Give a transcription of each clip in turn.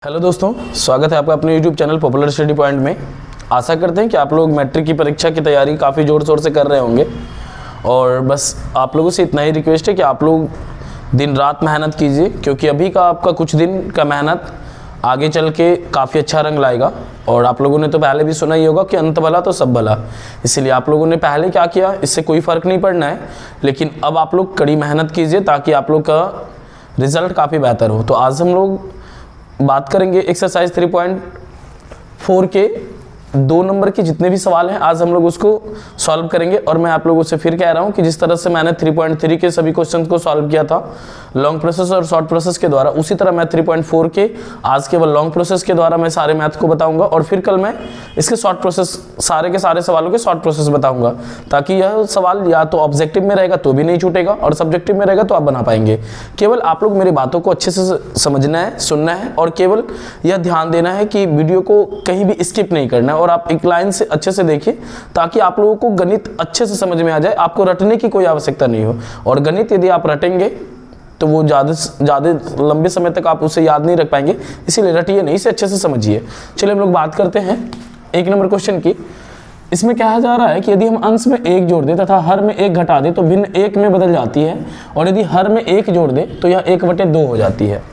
Hello दोस्तों, स्वागत है आपका अपने YouTube channel popular study point में। आशा करते हैं कि आप लोग मैट्रिक की परीक्षा की तैयारी काफ़ी ज़ोर शोर से कर रहे होंगे और बस आप लोगों से इतना ही रिक्वेस्ट है कि आप लोग दिन रात मेहनत कीजिए, क्योंकि अभी का आपका कुछ दिन का मेहनत आगे चल के काफ़ी अच्छा रंग लाएगा। और आप लोगों ने तो पहले भी सुना ही होगा कि अंत भला तो सब भला, इसलिए आप लोगों ने पहले क्या किया इससे कोई फ़र्क नहीं पड़ना है, लेकिन अब आप लोग कड़ी मेहनत कीजिए ताकि आप लोग का रिज़ल्ट काफ़ी बेहतर हो। तो आज हम लोग बात करेंगे एक्सरसाइज 3.4 के 2 नंबर के जितने भी सवाल हैं, आज हम लोग उसको सॉल्व करेंगे। और मैं आप लोगों से फिर कह रहा हूं कि जिस तरह से मैंने 3.3 के सभी क्वेश्चन को सॉल्व किया था लॉन्ग प्रोसेस और शॉर्ट प्रोसेस के द्वारा, उसी तरह मैं 3.4 के आज केवल लॉन्ग प्रोसेस के द्वारा मैं सारे मैथ को बताऊंगा और फिर कल मैं इसके शॉर्ट प्रोसेस सारे के सारे सवालों के शॉर्ट प्रोसेस बताऊंगा, ताकि यह सवाल या तो ऑब्जेक्टिव में रहेगा तो भी नहीं छूटेगा और सब्जेक्टिव में रहेगा तो आप बना पाएंगे। केवल आप लोग मेरी बातों को अच्छे से समझना है, सुनना है और केवल यह ध्यान देना है कि वीडियो को कहीं भी स्किप नहीं करना है और आप एक लाइन से अच्छे से देखिए, ताकि आप लोगों को गणित अच्छे से समझ में आ जाए, आपको रटने की कोई आवश्यकता नहीं हो। और गणित यदि आप रटेंगे तो वो ज़्यादा लंबे समय तक आप उसे याद नहीं रख पाएंगे, इसीलिए रटिए नहीं, इसे अच्छे से समझिए। चलिए हम लोग बात करते हैं 1 नंबर क्वेश्चन की। इसमें कहा जा रहा है कि यदि हम अंश में 1 जोड़ दें तथा हर में 1 घटा दें तो भिन्न 1 में बदल जाती है, और यदि हर में 1 जोड़ दें तो यह 1/2 हो जाती है।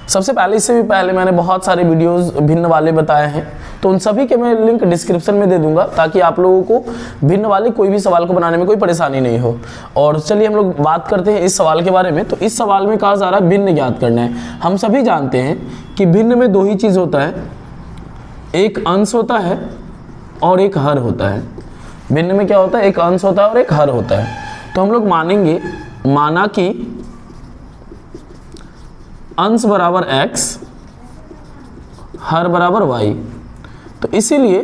सबसे पहले, इससे भी पहले मैंने बहुत सारे वीडियोस भिन्न वाले बताए हैं, तो उन सभी के मैं लिंक डिस्क्रिप्शन में दे दूंगा, ताकि आप लोगों को भिन्न वाले कोई भी सवाल को बनाने में कोई परेशानी नहीं हो। और चलिए हम लोग बात करते हैं इस सवाल के बारे में। तो इस सवाल में कहा जा रहा है भिन्न ज्ञात करना है। हम सभी जानते हैं कि भिन्न में 2 ही चीज़ होता है, एक अंश होता है और एक हर होता है। भिन्न में क्या होता है, एक अंश होता है और एक हर होता है। तो हम लोग माना कि अंश बराबर x, हर बराबर y, तो इसीलिए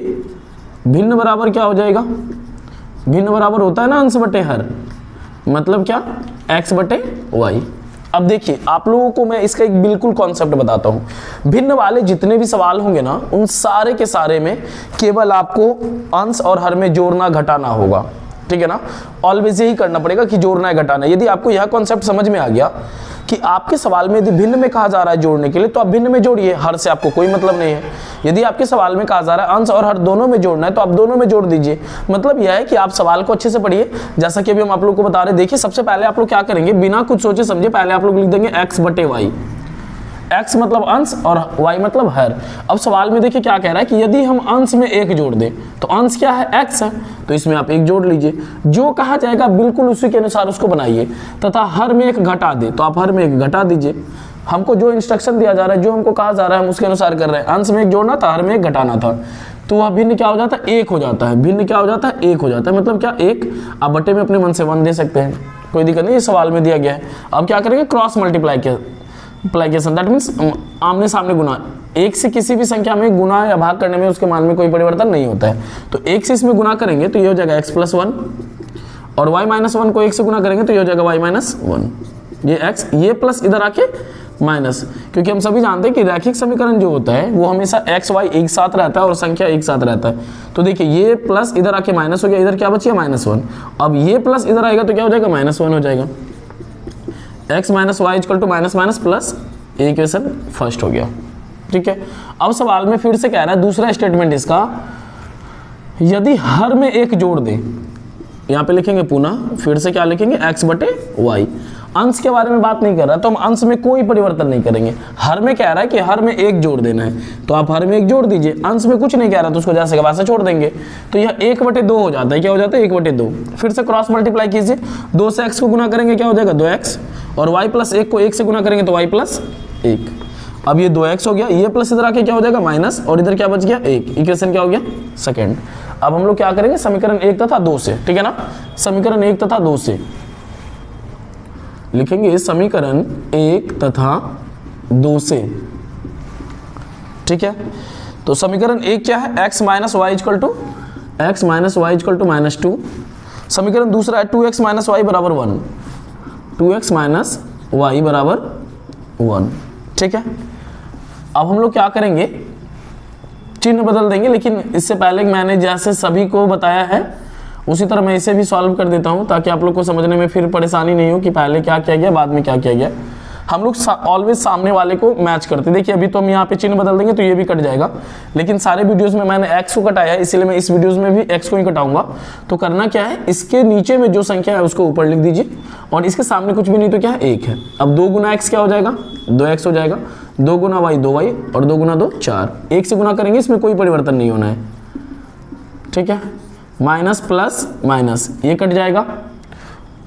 भिन्न बराबर क्या हो जाएगा, भिन्न बराबर होता है ना अंश बटे हर, मतलब क्या, x बटे y। अब देखिए आप लोगों को मैं इसका एक बिल्कुल कॉन्सेप्ट बताता हूँ। भिन्न वाले जितने भी सवाल होंगे ना, उन सारे के सारे में केवल आपको अंश और हर में जोड़ना घटाना होगा, ठीक है ना। ऑलवेज यही करना पड़ेगा कि जोड़ना है घटाना है। यदि आपको यह कॉन्सेप्ट समझ में आ गया कि आपके सवाल में यदि भिन्न में कहा जा रहा है जोड़ने के लिए, तो आप भिन्न में जोड़िए, हर से आपको कोई मतलब नहीं है। यदि आपके सवाल में कहा जा रहा है अंश और हर दोनों में जोड़ना है, तो आप दोनों में जोड़ दीजिए। मतलब यह है कि आप सवाल को अच्छे से पढ़िए, जैसा कि अभी हम आप लोग को बता रहे हैं। देखिए सबसे पहले आप लोग क्या करेंगे, बिना कुछ सोचे समझे पहले आप लोग लिख देंगे x बटे वाई। x मतलब अंश और y मतलब हर। अब सवाल में देखिए क्या कह रहा है कि यदि हम अंश में 1 जोड़ दें, तो अंश क्या है, x है, तो इसमें आप 1 जोड़ लीजिए। जो कहा जाएगा बिल्कुल उसी के अनुसार उसको बनाइए। तथा हर में 1 घटा दे, तो आप हर में 1 घटा दीजिए। हमको जो इंस्ट्रक्शन दिया जा रहा है, जो हमको कहा जा रहा है, हम उसके अनुसार कर रहे हैं। अंश में 1 जोड़ना था, हर में 1 घटाना था, तो वह भिन्न क्या हो जाता है, 1 हो जाता है। भिन्न क्या हो जाता है, 1 हो जाता है। मतलब क्या, 1 आप बटे में अपने मन से 1 दे सकते हैं, कोई दिक्कत नहीं, ये सवाल में दिया गया है। अब क्या करेंगे, क्रॉस मल्टीप्लाइकेशन, दैट मीन्स आमने सामने गुना। 1 से किसी भी संख्या में गुना या भाग करने में उसके मान में कोई परिवर्तन नहीं होता है। तो 1 से इसमें गुना करेंगे तो ये हो जाएगा x + 1, और y - 1 को 1 से गुना करेंगे तो ये हो जाएगा y - 1। ये x, ये प्लस इधर आके माइनस, क्योंकि हम सभी जानते हैं कि रैखिक समीकरण जो होता है वो हमेशा x y एक साथ रहता है और संख्या एक साथ रहता है। तो देखिए ये प्लस इधर आके माइनस हो गया, इधर क्या बचिए, -1। अब ये प्लस इधर आएगा तो क्या हो जाएगा, -1 हो जाएगा। x - y = plus, equation first हो गया, ठीक है। अब सवाल में फिर से कह रहा है दूसरा स्टेटमेंट इसका, यदि हर में 1 जोड़ दें, यहाँ पे लिखेंगे पुनः, फिर से क्या लिखेंगे, x बटे y। अंश के बारे में बात नहीं कर रहा, तो हम अंश में कोई परिवर्तन नहीं करेंगे। हर में कह रहा है कि हर में 1 जोड़ देना है, तो आप हर में 1 जोड़ दीजिए। अंश में कुछ नहीं कह रहा, तो उसको जैसे के वैसे छोड़ देंगे, तो यह 1/2 हो जाता है। क्या हो जाता है, 1/2। फिर से क्रॉस मल्टीप्लाई कीजिए, 2 से x को गुना करेंगे क्या हो जाएगा, 2x, और y + 1 को 1 से गुना करेंगे तो y + 1। अब ये 2x हो गया, ये प्लस इधर आके क्या हो जाएगा, माइनस, और इधर क्या बच गया, 1। इक्वेशन क्या हो गया, सेकंड। अब हम लोग क्या करेंगे, समीकरण 1 तथा 2 से, ठीक है ना, समीकरण 1 तथा 2 से लिखेंगे, समीकरण 1 तथा 2 से, ठीक है। तो समीकरण 1 क्या है, x - y = -2। समीकरण दूसरा है 2x - y = 1, 2x - y = 1, ठीक है। अब हम लोग क्या करेंगे, चिन्ह बदल देंगे, लेकिन इससे पहले मैंने जैसे सभी को बताया है उसी तरह मैं इसे भी सॉल्व कर देता हूं, ताकि आप लोग को समझने में फिर परेशानी नहीं हो कि पहले क्या किया गया बाद में क्या किया गया। हम लोग ऑलवेज सामने वाले को मैच करते हैं। देखिए अभी तो हम यहाँ पे चिन्ह बदल देंगे तो ये भी कट जाएगा, लेकिन सारे वीडियोस में मैंने x को कटाया है, इसीलिए मैं इस वीडियोस में भी x को ही कटाऊंगा। तो करना क्या है, इसके नीचे में जो संख्या है उसको ऊपर लिख दीजिए और इसके सामने कुछ भी नहीं तो क्या है 1 है। अब 2 गुना x क्या हो जाएगा, 2x हो जाएगा, 2 गुना y 2y और 2 गुना 2 4, 1 से गुना करेंगे, इसमें कोई परिवर्तन नहीं होना है, ठीक है। माइनस प्लस माइनस ये कट जाएगा,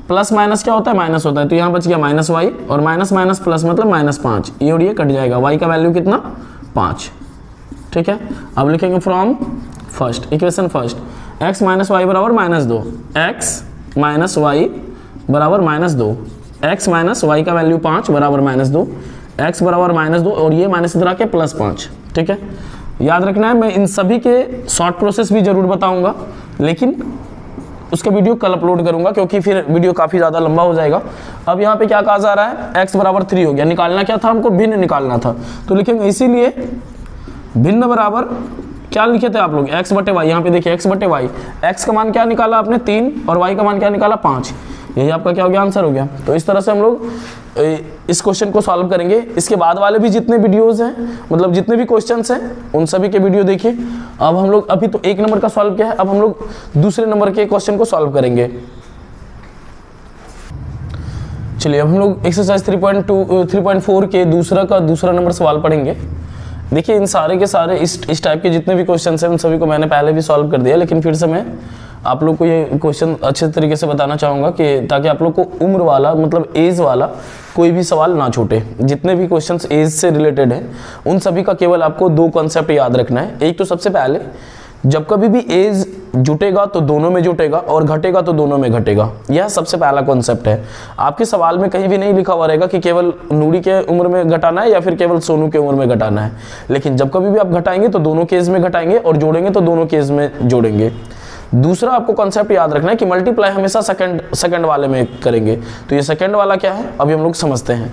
प्लस माइनस क्या होता है, माइनस होता है, तो यहाँ बच गया माइनस वाई और माइनस माइनस प्लस मतलब माइनस 5, ये और ये कट जाएगा, y का वैल्यू कितना 5, ठीक है। अब लिखेंगे from first equation first, x minus y बराबर -2, x माइनस वाई बराबर -2, x माइनस वाई का वैल्यू 5 बराबर -2, x बराबर -2 और ये माइनस इधर आके +5, ठीक है। याद रखना है, मैं इन सभी के शॉर्ट प्रोसेस भी जरूर बताऊंगा, लेकिन उसका वीडियो कल अपलोड करूंगा क्योंकि फिर वीडियो काफ़ी ज़्यादा लंबा हो जाएगा। अब यहाँ पे क्या कहा जा रहा है, x बराबर 3 हो गया, निकालना क्या था हमको, भिन्न निकालना था, तो लिखेंगे इसीलिए भिन्न बराबर क्या लिखे थे आप लोग, x बटे वाई। यहाँ पे देखिए x बटे वाई, x का मान क्या निकाला आपने 3 और y का मान क्या निकाला 5, यही आपका क्या हो गया, आंसर हो गया। तो इस तरह से हम लोग इस क्वेश्चन को सॉल्व करेंगे। इसके बाद वाले भी जितने वीडियोस हैं, मतलब जितने भी क्वेश्चंस हैं उन सभी के वीडियो देखिए। अब हम लोग अभी तो 1 नंबर का सॉल्व किया है, अब हम लोग दूसरे नंबर के क्वेश्चन को सॉल्व करेंगे। चलिए अब हम लोग एक्सरसाइज 3.4 के दूसरा नंबर सवाल पढ़ेंगे। देखिए इन सारे के सारे इस टाइप के जितने भी क्वेश्चन हैं उन सभी को मैंने पहले भी सॉल्व कर दिया, लेकिन फिर से मैं आप लोग को ये क्वेश्चन अच्छे तरीके से बताना चाहूँगा कि ताकि आप लोग को उम्र वाला मतलब एज वाला कोई भी सवाल ना छूटे। जितने भी क्वेश्चंस एज से रिलेटेड हैं उन सभी का केवल आपको 2 कॉन्सेप्ट याद रखना है। एक तो सबसे पहले, जब कभी भी एज जुटेगा तो दोनों में जुटेगा और घटेगा तो दोनों में घटेगा, यह सबसे पहला कॉन्सेप्ट है। आपके सवाल में कहीं भी नहीं लिखा हुआ रहेगा कि केवल नूरी के उम्र में घटाना है या फिर केवल सोनू के उम्र में घटाना है, लेकिन जब कभी भी आप घटाएंगे तो दोनों केस में घटाएंगे और जोड़ेंगे तो दोनों केस में जोड़ेंगे। दूसरा आपको कॉन्सेप्ट याद रखना है कि मल्टीप्लाई हमेशा सेकंड वाले में करेंगे। तो ये सेकंड वाला क्या है अभी हम लोग समझते हैं।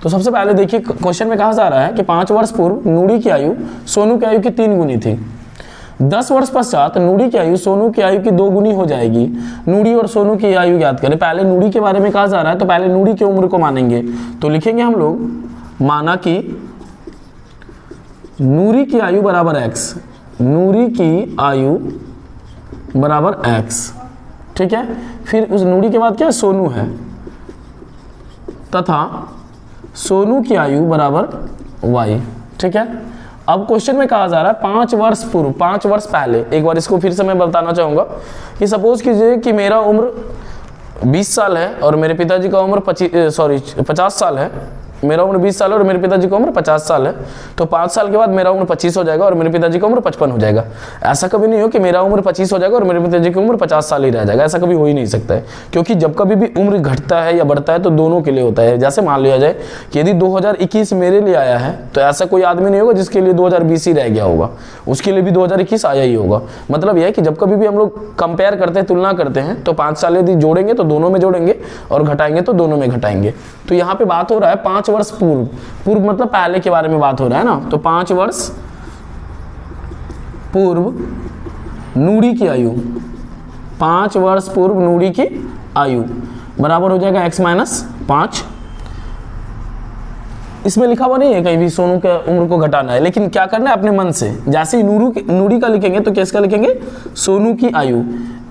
तो सबसे पहले देखिए क्वेश्चन में कहा जा रहा है कि 5 वर्ष पूर्व नूरी की आयु सोनू की आयु की 3 गुनी थी। 10 वर्ष पश्चात नूरी की आयु सोनू की आयु की 2 गुनी हो जाएगी। नूरी और सोनू की आयु ज्ञात करें। पहले नूरी के बारे में कहा जा रहा है तो पहले नूरी की उम्र को मानेंगे, तो लिखेंगे हम लोग माना कि नूरी की आयु बराबर x, नूरी की आयु बराबर x, ठीक है। फिर उस नूरी के बाद क्या है, सोनू है, तथा सोनू की आयु बराबर y, ठीक है। अब क्वेश्चन में कहा जा रहा है 5 वर्ष पूर्व, 5 वर्ष पहले। एक बार इसको फिर से मैं बताना चाहूँगा कि सपोज कीजिए कि मेरा उम्र 20 साल है और मेरे पिताजी का उम्र 50 साल है। मेरा उम्र 20 साल है और मेरे पिताजी की उम्र 50 साल है, तो 5 साल के बाद मेरा उम्र 25 हो जाएगा और मेरे पिताजी की उम्र 55 हो जाएगा। ऐसा कभी नहीं हो कि मेरा उम्र 25 हो जाएगा और मेरे पिताजी की उम्र 50 साल ही रह जाएगा, ऐसा कभी हो ही नहीं सकता है। क्योंकि जब कभी भी उम्र घटता है या बढ़ता है तो दोनों के लिए होता है। जैसे मान लिया जाए कि यदि 2021 मेरे लिए आया है तो ऐसा कोई आदमी नहीं होगा जिसके लिए 2020 ही रह गया होगा, उसके लिए भी 2021 आया ही होगा। मतलब यह है कि जब कभी भी हम लोग कंपेयर करते हैं, तुलना करते हैं, तो 5 साल यदि जोड़ेंगे तो दोनों में जोड़ेंगे और घटाएंगे तो दोनों में घटाएंगे। तो यहाँ पे बात हो रहा है 5 वर्ष पूर्व, पूर्व मतलब पहले के बारे में बात हो रहा है ना। तो 5 वर्ष पूर्व नूरी की आयु, 5 वर्ष पूर्व नूरी की आयु बराबर हो जाएगा x माइनस 5। इसमें लिखा हुआ नहीं है कहीं भी सोनू के उम्र को घटाना है, लेकिन क्या करना है अपने मन से। जैसे ही नूरी का लिखेंगे तो किसका लिखेंगे, सोनू की आयु।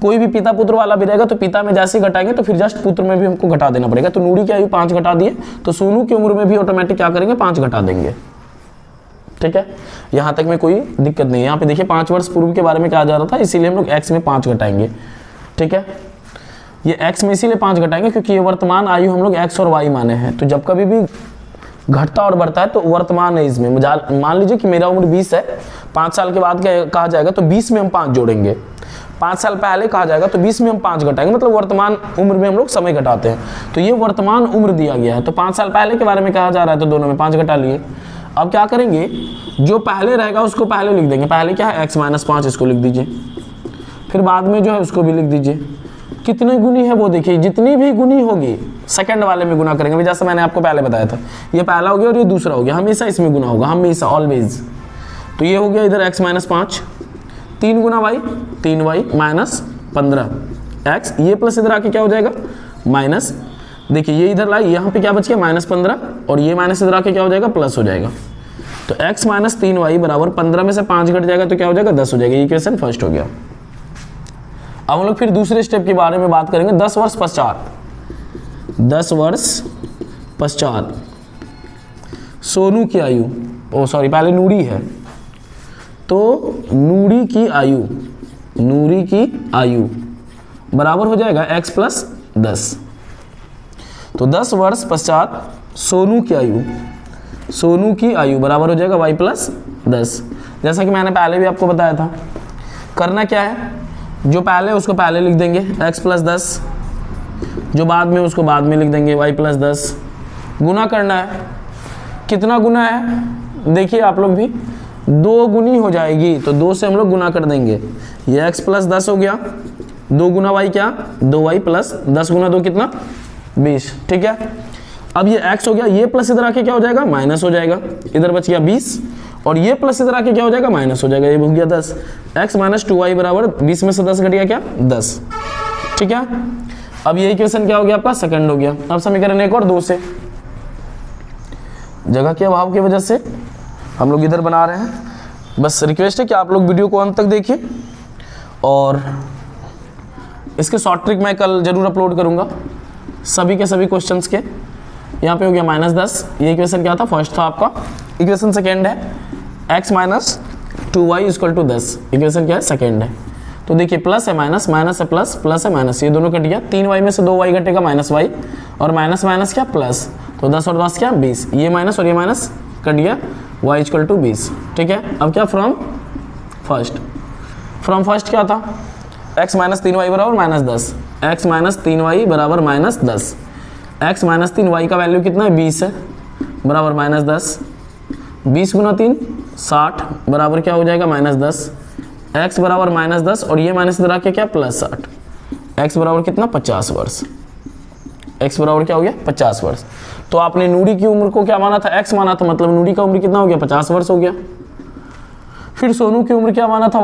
कोई भी पिता पुत्र वाला भी रहेगा तो पिता में जैसे ही घटाएंगे तो फिर जस्ट पुत्र में भी हमको घटा देना पड़ेगा। तो नूरी की आयु 5 घटा दिए तो सोनू की उम्र में भी ऑटोमेटिक क्या करेंगे, 5 घटा देंगे, ठीक है। यहाँ तक में कोई दिक्कत नहीं है। यहाँ पे देखिए 5 वर्ष पूर्व के बारे में कहा जा रहा था, इसीलिए हम लोग x में 5 घटाएंगे, ठीक है। ये x में इसीलिए 5 घटाएंगे क्योंकि ये वर्तमान आयु हम लोग x और y माने हैं। तो जब कभी भी घटता और बढ़ता है तो वर्तमान है इसमें। मान लीजिए कि मेरा उम्र 20 है, 5 साल के बाद क्या कहा जाएगा तो 20 में हम 5 जोड़ेंगे। 5 साल पहले कहा जाएगा तो 20 में हम 5 घटाएंगे, मतलब वर्तमान उम्र में हम लोग समय घटाते हैं। तो ये वर्तमान उम्र दिया गया है, तो 5 साल पहले के बारे में कहा जा रहा है तो दोनों में 5 घटा लिए। अब क्या करेंगे, जो पहले रहेगा उसको पहले लिख देंगे। पहले क्या है x माइनस 5, इसको लिख दीजिए। फिर बाद में जो है उसको भी लिख दीजिए। कितनी गुनी है वो देखिए, जितनी भी गुनी होगी सेकंड वाले में गुना करेंगे। जैसे मैंने आपको पहले बताया था, ये पहला हो गया और ये दूसरा हो गया, हमेशा इसमें गुना होगा, हमेशा ऑलवेज। तो ये हो गया इधर x माइनस 5, 3 गुना y, 3y माइनस 15 x, ये प्लस इधर आके क्या हो जाएगा माइनस देखिए ये इधर लाई, यहाँ पे क्या बच गया -15 और ये माइनस इधर आके क्या हो जाएगा प्लस हो जाएगा। तो x माइनस 3y बराबर 15 में से 5 घट जाएगा तो क्या हो जाएगा 10 हो जाएगा। ये इक्वेशन फर्स्ट हो गया। अब हम लोग फिर दूसरे स्टेप के बारे में बात करेंगे। 10 वर्ष पश्चात सोनू की आयु, ओ सॉरी पहले नूरी है, तो नूरी की आयु बराबर हो जाएगा x प्लस 10। तो 10 वर्ष पश्चात सोनू की आयु बराबर हो जाएगा y प्लस 10। जैसा कि मैंने पहले भी आपको बताया था, करना क्या है, जो पहले है उसको पहले लिख देंगे x प्लस 10, जो बाद में उसको बाद में लिख देंगे y प्लस 10। गुना करना है, कितना गुना है देखिए आप लोग भी, 2 गुनी हो जाएगी तो 2 से हम लोग गुना कर देंगे। ये x प्लस 10 हो गया, 2 गुना y क्या 2y प्लस 10 गुना 2 कितना 20, ठीक है। अब ये x हो गया, ये प्लस इधर आके क्या हो जाएगा माइनस हो जाएगा, इधर बच गया 20 और ये प्लस इधर आके क्या हो जाएगा माइनस हो जाएगा, ये हो गया 10। x माइनस 2y बराबर 20 में से 10 घट गया क्या 10, ठीक है। अब ये इक्वेशन क्या हो गया आपका सेकंड हो गया। अब समीकरण 1 और 2 से, जगह के अभाव की वजह से हम लोग इधर बना रहे हैं, बस रिक्वेस्ट है कि आप लोग वीडियो को अंत तक देखिए और इसके शॉर्ट ट्रिक मैं कल जरूर अपलोड करूंगा सभी के सभी क्वेश्चंस के। यहाँ पे हो गया -10, ये इक्वेशन क्या था फर्स्ट था आपका, इक्वेशन सेकेंड है x minus 2y equal to 10, equation क्या है सेकेंड है। तो देखिए प्लस है माइनस, माइनस है प्लस, प्लस है माइनस, ये दोनों कट गया, 3y में से 2y घटेगा -y और माइनस माइनस क्या प्लस, तो 10 और 10 क्या 20, ये माइनस और ये माइनस कट गया, y इक्वल टू 20, ठीक है। अब क्या फ्रॉम फर्स्ट क्या था, x माइनस 3y बराबर -10, x माइनस 3y बराबर -10, x माइनस 3y का वैल्यू कितना है 20 है, बराबर -10, 20 गुना 3 60 बराबर क्या हो जाएगा -10, x बराबर -10 और ये माइनस इधर आके क्या +60, x बराबर कितना 50 वर्ष, x बराबर क्या हो गया 50 वर्ष। तो आपने नूरी की उम्र को क्या माना था x माना था, मतलब नूरी का उम्र कितना हो गया 50 वर्ष हो गया। फिर सोनू की उम्र क्या माना था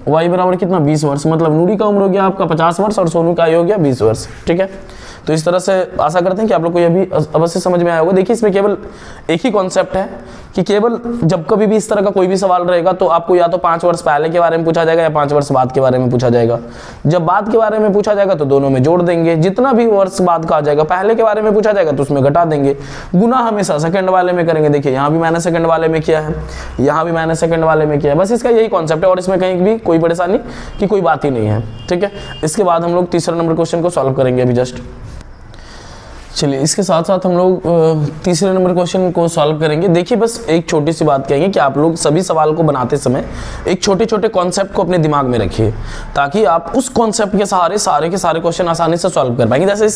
y बराबर कितना 20 वर्ष, मतलब नूरी का उम्र हो गया आपका 50 वर्ष और सोनू का आयु हो गया 20 वर्ष, ठीक है। तो इस तरह से आशा करते हैं कि आप लोग को यह भी अवश्य समझ में आया होगा। देखिए इसमें केवल एक ही कॉन्सेप्ट है कि केवल जब कभी भी इस तरह का कोई भी सवाल रहेगा तो आपको या तो 5 वर्ष पहले के बारे में पूछा जाएगा या 5 वर्ष बाद के बारे में पूछा जाएगा। जब बाद के बारे में पूछा जाएगा तो दोनों में जोड़ देंगे, जितना भी वर्ष बाद का आ जाएगा, पहले के बारे में पूछा जाएगा तो उसमें घटा देंगे। गुना हमेशा सेकंड वाले में करेंगे, देखिए यहाँ भी मैंने सेकंड वाले में किया है, यहाँ भी मैंने सेकंड वाले में किया है, बस इसका यही कॉन्सेप्ट है और इसमें कहीं भी कोई परेशानी की कोई बात ही नहीं है, ठीक है। इसके बाद हम लोग तीसरा नंबर क्वेश्चन को सॉल्व करेंगे अभी जस्ट। चलिए इसके साथ साथ हम लोग तीसरे नंबर क्वेश्चन को सॉल्व करेंगे। देखिए बस एक छोटी सी बात कहेंगे कि आप लोग सभी सवाल को बनाते समय एक छोटे छोटे कॉन्सेप्ट को अपने दिमाग में रखिए ताकि आप उस कॉन्सेप्ट के सहारे सारे के सारे क्वेश्चन आसानी से सॉल्व कर पाएंगे। जैसे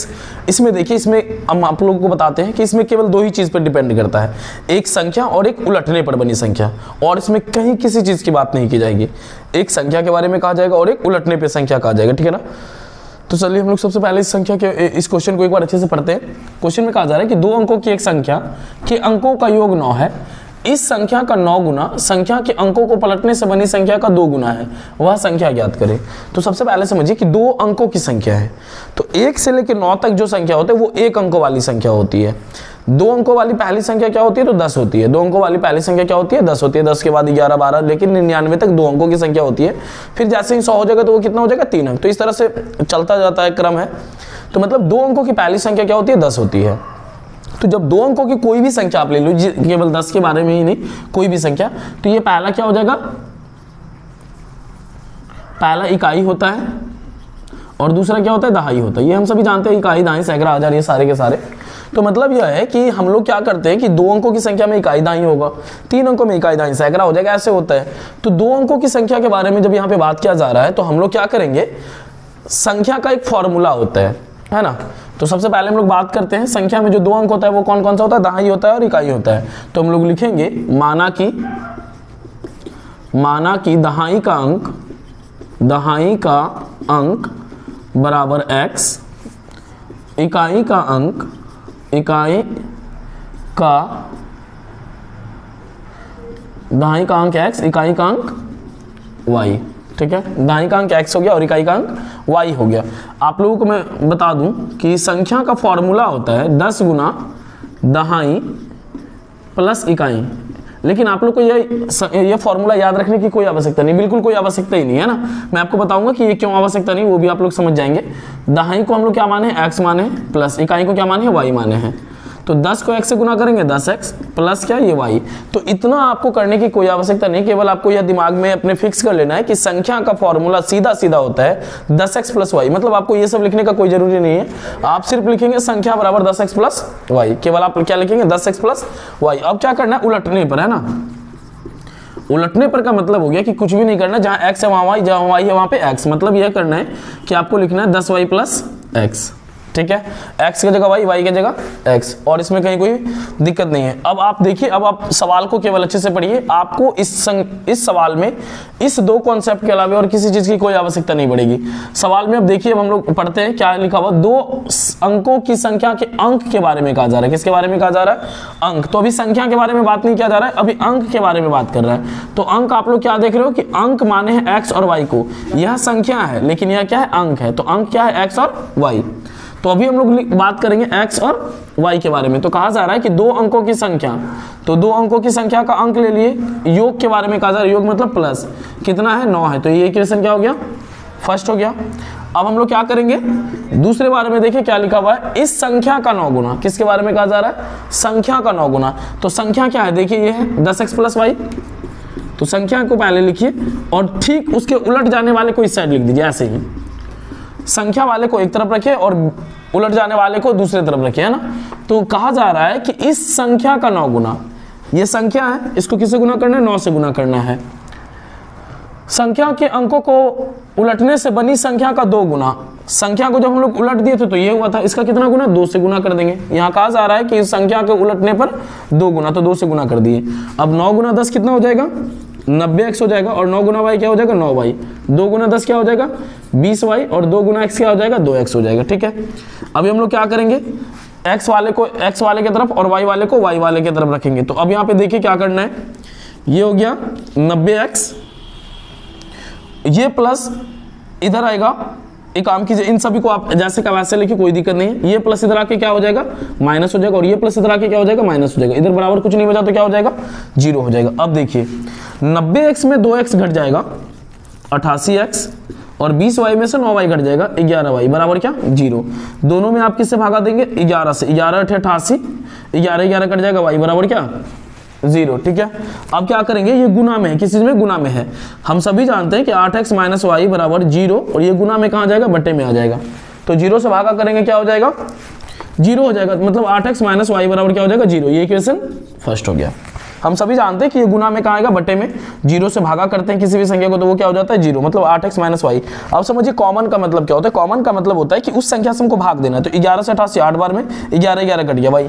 इसमें देखिए, इसमें हम आप लोगों को बताते हैं कि इसमें केवल 2 ही चीज़ पर डिपेंड करता है, एक संख्या और एक उलटने पर बनी संख्या, और इसमें कहीं किसी चीज़ की बात नहीं की जाएगी। एक संख्या के बारे में कहा जाएगा और एक उलटने पर संख्या कहा जाएगा, ठीक है ना। तो चलिए हम लोग सबसे पहले इस संख्या के इस क्वेश्चन को एक बार अच्छे से पढ़ते हैं। क्वेश्चन में कहा जा रहा है कि 2 अंकों की एक संख्या के अंकों का योग 9 है, इस संख्या का 9 गुना संख्या के अंकों को पलटने से बनी संख्या का 2 गुना है, वह संख्या ज्ञात करें। तो सबसे पहले समझिए कि 2 अंकों की संख्या है, तो 1 से लेकर 9 तक जो संख्या होती है वो 1 अंकों वाली संख्या होती है। 2 अंकों वाली पहली संख्या क्या होती है, तो 10 होती है। 2 अंकों वाली पहली संख्या क्या होती है, 10 होती है। 10 के बाद 11, 12, लेकिन 99 तक 2 अंकों की संख्या होती है। फिर जैसे ही 100 हो जाएगा तो वो कितना हो जाएगा, 3 अंक। तो इस तरह से चलता जाता है क्रम है। तो मतलब 2 अंकों की पहली संख्या क्या होती है, 10 होती है। तो जब 2 अंकों की कोई भी संख्या आप ले लो, केवल 10 के बारे में ही नहीं, कोई भी संख्या, तो ये पहला क्या हो जाएगा, पहला इकाई होता है और दूसरा क्या होता है, दहाई होता है। ये हम सभी जानते हैं, इकाई, दहाई, सैकड़ा, हजार, ये सारे के सारे। तो मतलब यह है कि हम लोग क्या करते हैं कि 2 अंकों की संख्या में इकाई दाई होगा, 3 अंकों में इकाई दाई सैकड़ा हो जाएगा, ऐसे होता है। तो 2 अंकों की संख्या के बारे में जब यहाँ पे बात किया जा रहा है तो हम लोग क्या करेंगे, संख्या का एक फॉर्मूला होता है ना। तो सबसे पहले हम लोग बात करते हैं संख्या में जो 2 अंक होता है वो कौन कौन सा होता है, दहाई होता है और इकाई होता है। तो हम लोग लिखेंगे माना कि दहाई का अंक बराबर x, इकाई का अंक x, इकाई का अंक y, ठीक है, दाहिने का अंक x हो गया और इकाई का अंक y हो गया। आप लोगों को मैं बता दूं कि संख्या का फॉर्मूला होता है 10 गुना दहाई प्लस इकाई, लेकिन आप लोग को ये फॉर्मूला याद रखने की कोई आवश्यकता नहीं, बिल्कुल कोई आवश्यकता ही नहीं है ना। मैं आपको बताऊंगा कि ये क्यों आवश्यकता नहीं, वो भी आप लोग समझ जाएंगे। दहाई को हम लोग क्या माने हैं, x माने हैं, प्लस इकाई को क्या माने हैं, y माने हैं। तो 10 को x से गुना करेंगे 10x प्लस क्या, ये y। तो इतना आपको करने की कोई आवश्यकता नहीं, केवल आपको यह दिमाग में अपने फिक्स कर लेना है कि संख्या का फॉर्मूला सीधा सीधा होता है 10x प्लस y। मतलब आपको ये सब लिखने का कोई जरूरी नहीं है, आप सिर्फ लिखेंगे संख्या बराबर 10x प्लस y, केवल आप क्या लिखेंगे 10x प्लस y। अब क्या करना है, उलटने पर, है ना। उलटने पर का मतलब हो गया कि कुछ भी नहीं करना, जहां x है वहां y, जहां y है वहां पे x। मतलब यह करना है कि आपको लिखना है 10y प्लस x, ठीक है, x की जगह y की जगह x, और इसमें कहीं कोई दिक्कत नहीं है। अब आप देखिए, अब आप सवाल को केवल अच्छे से पढ़िए, आपको इस सवाल में इस दो कॉन्सेप्ट के अलावा और किसी चीज की कोई आवश्यकता नहीं पड़ेगी। सवाल में अब देखिए, अब हम लोग पढ़ते हैं क्या लिखा हुआ, दो अंकों की संख्या के अंक के बारे में कहा जा रहा है। किसके बारे में कहा जा रहा है, अंक। तो अभी संख्या के बारे में बात नहीं किया जा रहा है, अभी अंक के बारे में बात कर रहा है। तो अंक आप लोग क्या देख रहे हो कि अंक माने हैं x और y को, यह संख्या है लेकिन यह क्या है, अंक है। तो अंक क्या है, x और y। तो अभी हम लोग बात करेंगे x और y के बारे में। तो कहा जा रहा है कि दो अंकों की संख्या, तो दो अंकों की संख्या का अंक ले लिए, योग के बारे में कहा जा रहा है, योग मतलब प्लस, कितना है 9 है। तो ये इक्वेशन क्या हो गया, फर्स्ट हो गया। अब हम लोग क्या करेंगे, दूसरे बारे में देखिए क्या लिखा हुआ है, इस संख्या का 9 गुना। किसके बारे में कहा जा रहा है, संख्या का 9 गुना। तो संख्या क्या है, देखिए ये है 10x प्लस y। तो संख्या को पहले लिखिए और ठीक उसके उलट जाने वाले को इस साइड लिख दीजिए, ऐसे ही। संख्या वाले को एक तरफ रखिए और उलट जाने वाले को दूसरी तरफ रखिए, है ना। तो कहा जा रहा है कि इस संख्या का 9 गुना, ये संख्या है, इसको किससे गुना करना है, 9 से गुना करना है। संख्या के अंकों को उलटने से बनी संख्या का 2 गुना। संख्या को जब हम लोग उलट दिए थे तो ये हुआ था, इसका कितना गुना, 2 से गुना कर देंगे। यहाँ कहा जा रहा है कि इस संख्या के उलटने पर 2 गुना, तो 2 से गुना कर दिए। अब 9 गुना 10 कितना हो जाएगा, 90x हो जाएगा, और 9 गुना y क्या हो जाएगा, 9y। 2 गुना 10 क्या हो जाएगा, 20y, और 2 गुना x क्या हो जाएगा, 2x हो जाएगा, ठीक है। अभी हम लोग क्या करेंगे, x वाले को x वाले की तरफ और y वाले को y वाले की तरफ रखेंगे। तो अब यहाँ पे देखिए क्या करना है, ये हो गया 90x, ये प्लस इधर आएगा। एक काम कीजिए, इन सभी को आप जैसे का वैसे लिखिए, कोई दिक्कत नहीं है। ये प्लस इधर आके क्या हो जाएगा, माइनस हो जाएगा, और ये प्लस इधर आके क्या हो जाएगा, माइनस हो जाएगा। इधर बराबर कुछ नहीं बचा तो क्या हो जाएगा, 0 हो जाएगा। अब देखिए 90x में 2x घट जाएगा 88x, और 20y में से 9y घट जाएगा 11y, बराबर क्या, 0। दोनों में आप किससे भागा देंगे, 11 से। 11 × 88, 11 कट जाएगा, y बराबर क्या, 0, ठीक है। अब क्या करेंगे, ये गुना में है, किस चीज में, गुना में है। हम सभी जानते हैं कि 8x माइनस y बराबर 0, और ये गुना में कहाँ जाएगा, बट्टे में आ जाएगा। तो 0 से भागा करेंगे क्या हो जाएगा, 0 हो जाएगा। मतलब 8x माइनस y बराबर क्या हो जाएगा, 0। ये इक्वेशन फर्स्ट हो गया। हम सभी जानते हैं कि ये गुना में कहाँ आएगा, बट्टे में। 0 से भागा करते हैं किसी भी संख्या को तो वो क्या हो जाता है, 0। मतलब 8x माइनस y। अब समझिए कॉमन का मतलब क्या होता है, कॉमन का मतलब होता है कि उस संख्या से हमको भाग देना है। तो 11 से 88 8 बार में 11 कट गया भाई,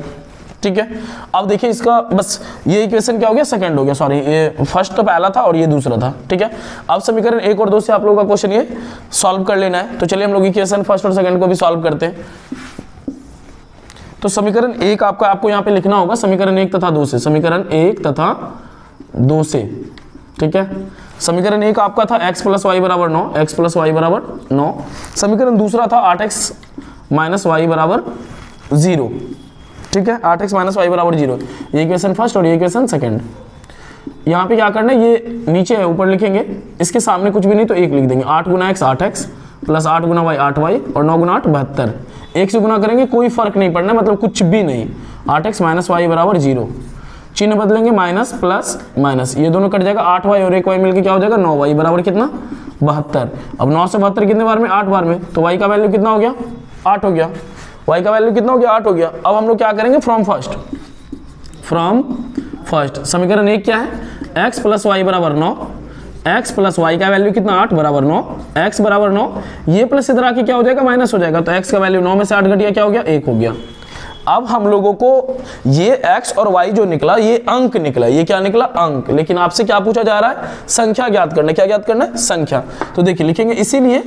ठीक है। अब देखिए इसका बस ये इक्वेशन क्या हो गया, सेकंड हो गया, सॉरी ये फर्स्ट तो पहला था और ये दूसरा था, ठीक है। अब समीकरण 1 और 2 से आप लोगों का क्वेश्चन ये सॉल्व कर लेना है। तो चलिए हम लोग इक्वेशन फर्स्ट और सेकंड को भी सॉल्व करते हैं। तो समीकरण 1 आपको यहाँ पे लिखना होगा, समीकरण 1 तथा 2 से, समीकरण 1 तथा 2 से, ठीक है। समीकरण 1 आपका था x प्लस वाई बराबर 9, x प्लस वाई बराबर 9। समीकरण दूसरा था 8x माइनस वाई बराबर 0, ठीक है। 8x माइनस वाई बराबर 0, ये इक्वेशन फर्स्ट और ये इक्वेशन सेकंड। यहाँ पे क्या करना है, ये नीचे है ऊपर लिखेंगे, इसके सामने कुछ भी नहीं तो 1 लिख देंगे। 8 गुना x 8x प्लस 8 गुना y 8y, और 9 गुना 8 72। 1 से गुना करेंगे, कोई फर्क नहीं पड़ना, मतलब कुछ भी नहीं। 8x माइनस वाई बराबर 0, चिन्ह बदलेंगे, माइनस प्लस माइनस, ये दोनों कट जाएगा। 8y और 1y मिलकर क्या हो जाएगा, 9y बराबर कितना, 72। अब 9 से 72 कितने बार में, 8 बार में। तो y का वैल्यू कितना हो गया, 8 हो गया। y का वैल्यू कितना हो गया, 8 हो गया। अब हम लोग क्या करेंगे, फ्रॉम फर्स्ट समीकरण 1 क्या है, x प्लस वाई बराबर 9, x प्लस वाई का वैल्यू कितना, 8 बराबर 9, x बराबर 9, ये प्लस इधर आके क्या हो जाएगा, माइनस हो जाएगा। तो x का वैल्यू 9 में से 8 घट गया, क्या हो गया, 1 हो गया। अब हम लोगों को ये x और y जो निकला, ये अंक निकला, ये क्या निकला, अंक। लेकिन आपसे क्या पूछा जा रहा है, संख्या ज्ञात करना। क्या ज्ञात करना है, संख्या। तो देखिए लिखेंगे, इसीलिए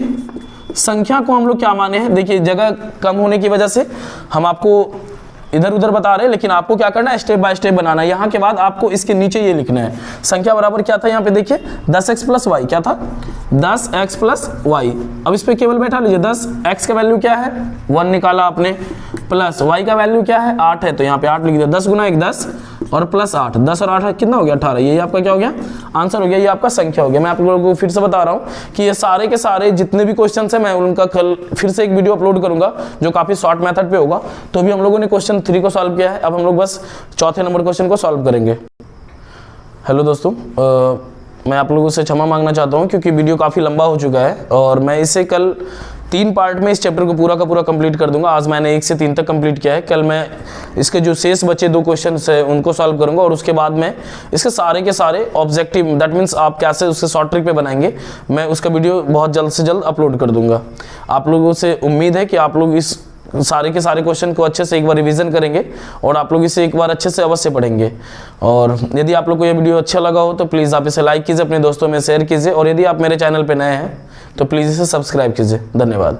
संख्या को हम लोग क्या माने हैं, देखिए जगह कम होने की वजह से हम आपको इधर उधर बता रहे हैं, लेकिन आपको क्या करना है, स्टेप बाय स्टेप बनाना है। यहाँ के बाद आपको इसके नीचे ये लिखना है, संख्या बराबर क्या था यहाँ पे देखिए 10x प्लस वाई, क्या था 10x प्लस वाई। अब इस पे केवल बैठा लीजिए, 10x का वैल्यू क्या है 1 निकाला आपने, प्लस y का वैल्यू क्या है 8 है, तो यहाँ पे 8 लिख दिया, 10 गुना 1 10 और प्लस 8, 10 और 8 कितना हो गया 18, यही आपका क्या हो गया आंसर हो गया, ये आपका संख्या हो गया। मैं आप लोगों को फिर से बता रहा हूँ कि ये सारे के सारे जितने भी क्वेश्चन है मैं उनका कल फिर से एक वीडियो अपलोड करूंगा जो काफी शॉर्ट मेथड पे होगा। तो अभी हम लोगों ने क्वेश्चन 3 को सॉल्व किया है, अब हम लोग बस चौथे नंबर क्वेश्चन को सॉल्व करेंगे। हेलो दोस्तों, मैं आप लोगों से क्षमा मांगना चाहता हूं क्योंकि वीडियो काफ़ी लंबा हो चुका है और मैं इसे कल 3 पार्ट में इस चैप्टर को पूरा का पूरा कंप्लीट कर दूंगा। आज मैंने 1 से 3 तक कंप्लीट किया है, कल मैं इसके जो शेष बचे 2 क्वेश्चन है उनको सॉल्व करूंगा और उसके बाद मैं इसके सारे के सारे ऑब्जेक्टिव, दैट मीन्स आप कैसे उससे शॉर्ट ट्रिक पे बनाएंगे, मैं उसका वीडियो बहुत जल्द से जल्द अपलोड कर दूंगा। आप लोगों से उम्मीद है कि आप लोग इस सारे के सारे क्वेश्चन को अच्छे से एक बार रिवीजन करेंगे और आप लोग इसे एक बार अच्छे से अवश्य पढ़ेंगे। और यदि आप लोग को ये वीडियो अच्छा लगा हो तो प्लीज़ आप इसे लाइक कीजिए, अपने दोस्तों में शेयर कीजिए और यदि आप मेरे चैनल पे नए हैं तो प्लीज़ इसे सब्सक्राइब कीजिए। धन्यवाद।